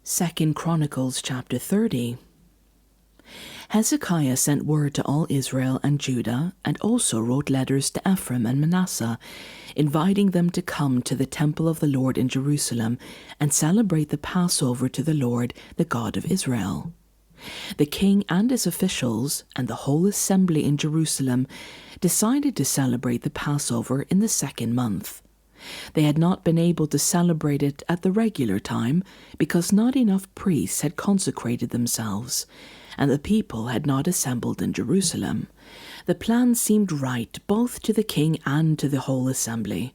2 Chronicles chapter 30. Hezekiah sent word to all Israel and Judah, and also wrote letters to Ephraim and Manasseh, inviting them to come to the temple of the Lord in Jerusalem and celebrate the Passover to the Lord, the God of Israel. The king and his officials and the whole assembly in Jerusalem decided to celebrate the Passover in the 2nd month. They had not been able to celebrate it at the regular time because not enough priests had consecrated themselves, and the people had not assembled in Jerusalem. The plan seemed right both to the king and to the whole assembly.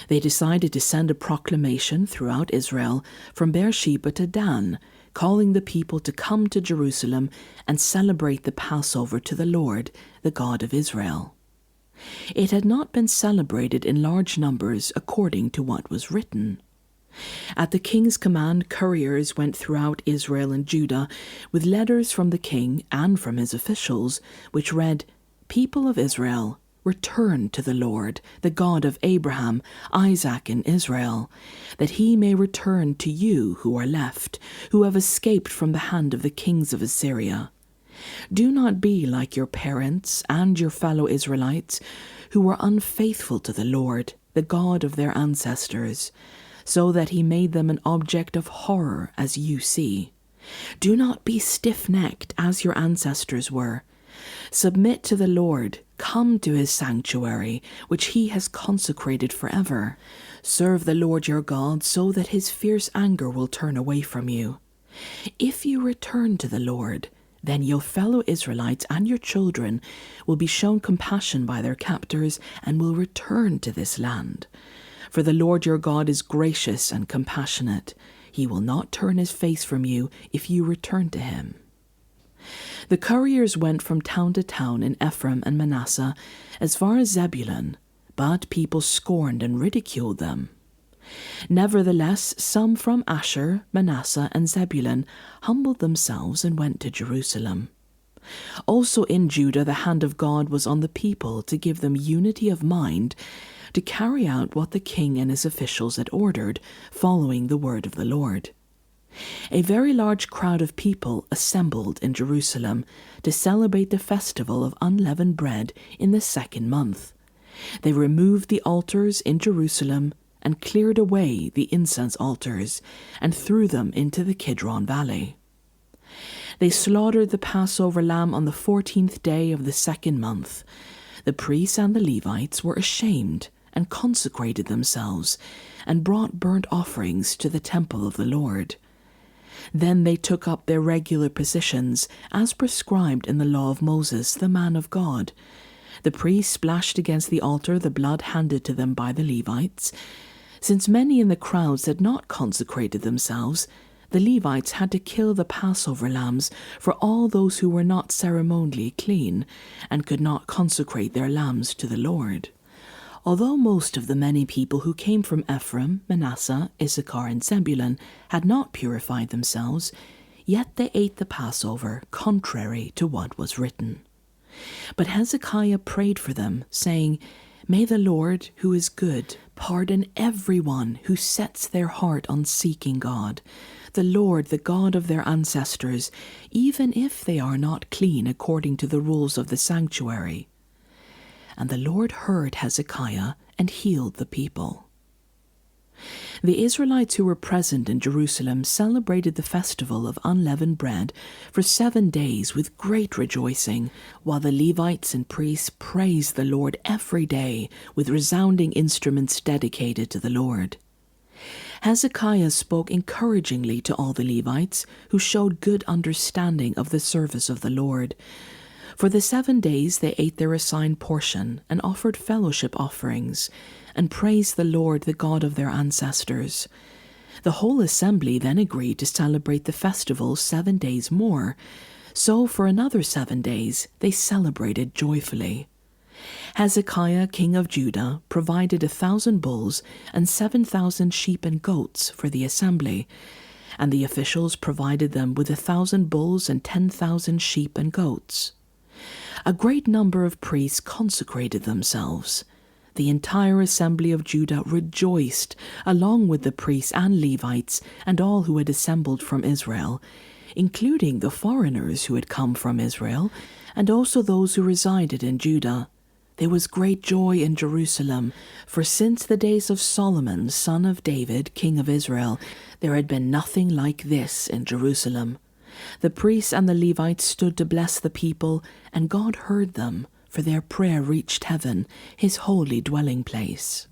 They decided to send a proclamation throughout Israel from Beersheba to Dan, calling the people to come to Jerusalem and celebrate the Passover to the Lord, the God of Israel. It had not been celebrated in large numbers according to what was written. At the king's command, couriers went throughout Israel and Judah with letters from the king and from his officials, which read, "People of Israel, return to the Lord, the God of Abraham, Isaac, and Israel, that he may return to you who are left, who have escaped from the hand of the kings of Assyria. Do not be like your parents and your fellow Israelites, who were unfaithful to the Lord, the God of their ancestors, so that he made them an object of horror, as you see. Do not be stiff-necked as your ancestors were. Submit to the Lord, come to his sanctuary, which he has consecrated forever. Serve the Lord your God, so that his fierce anger will turn away from you. If you return to the Lord, then your fellow Israelites and your children will be shown compassion by their captors and will return to this land. For the Lord your God is gracious and compassionate. He will not turn his face from you if you return to him." The couriers went from town to town in Ephraim and Manasseh as far as Zebulun, but people scorned and ridiculed them. Nevertheless, some from Asher, Manasseh, and Zebulun humbled themselves and went to Jerusalem. Also in Judah the hand of God was on the people to give them unity of mind to carry out what the king and his officials had ordered, following the word of the Lord. A very large crowd of people assembled in Jerusalem to celebrate the festival of unleavened bread in the 2nd month. They removed the altars in Jerusalem and cleared away the incense altars and threw them into the Kidron Valley. They slaughtered the Passover lamb on the 14th day of the 2nd month. The priests and the Levites were ashamed and consecrated themselves and brought burnt offerings to the temple of the Lord. Then they took up their regular positions as prescribed in the law of Moses, the man of God. The priests splashed against the altar the blood handed to them by the Levites. Since many in the crowds had not consecrated themselves, the Levites had to kill the Passover lambs for all those who were not ceremonially clean and could not consecrate their lambs to the Lord. Although most of the many people who came from Ephraim, Manasseh, Issachar, and Zebulun had not purified themselves, yet they ate the Passover contrary to what was written. But Hezekiah prayed for them, saying, "May the Lord, who is good, pardon everyone who sets their heart on seeking God, the Lord, the God of their ancestors, even if they are not clean according to the rules of the sanctuary." And the Lord heard Hezekiah and healed the people. The Israelites who were present in Jerusalem celebrated the festival of unleavened bread for 7 days with great rejoicing, while the Levites and priests praised the Lord every day with resounding instruments dedicated to the Lord. Hezekiah spoke encouragingly to all the Levites, who showed good understanding of the service of the Lord. For the 7 days they ate their assigned portion and offered fellowship offerings, and praised the Lord, the God of their ancestors. The whole assembly then agreed to celebrate the festival 7 days more, so for another 7 days they celebrated joyfully. Hezekiah, king of Judah, provided 1,000 bulls and 7,000 sheep and goats for the assembly, and the officials provided them with 1,000 bulls and 10,000 sheep and goats. A great number of priests consecrated themselves. The entire assembly of Judah rejoiced, along with the priests and Levites and all who had assembled from Israel, including the foreigners who had come from Israel, and also those who resided in Judah. There was great joy in Jerusalem, for since the days of Solomon, son of David, king of Israel, there had been nothing like this in Jerusalem. The priests and the Levites stood to bless the people, and God heard them, for their prayer reached heaven, his holy dwelling place.